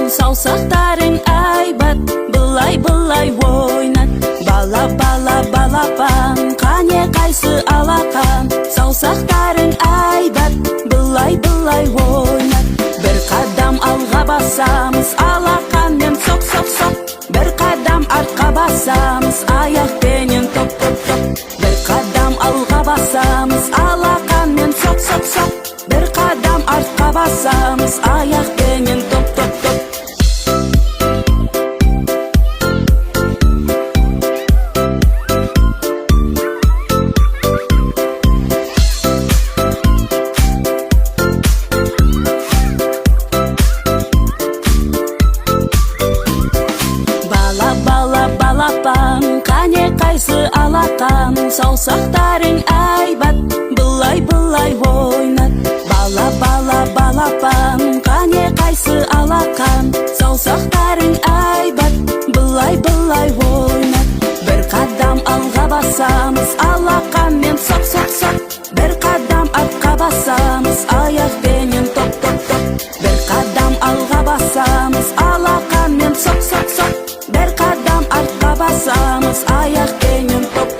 саусақтарың айбат, былай ойнат. Бала балапан, қане қайсы алақан, саусақтарың айбат, былай ойнат. Бір қадам алға басамыз, алақанмен соқ. Бір қадам артқа басамыз, аяқпенен топ. Бір қадам алға басамыз, алақанмен соқ. Бір қадам артқа басамыз, аяқпенен топ. Балапан, қане қайсы алақан, саусақтарың айбат, былай ойнат. Балапан, қане қайсы алақан, саусақтарың айбат, былай ойнат. Бір қадам алға басамыз, алақанмен соқ. Бір қадам артқа басамыз, аяқпенен топ. Бір қадам алға басамыз, алақанмен соқ. Бір қадам артқа басамыз, аяқпенен топ.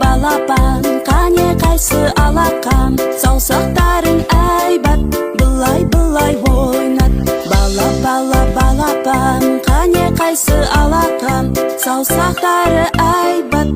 Балапан, қане қайсы алақан, саусақтарың айбат, былай ойнат. Балапан, қане қайсы алақан, саусақтары айбат,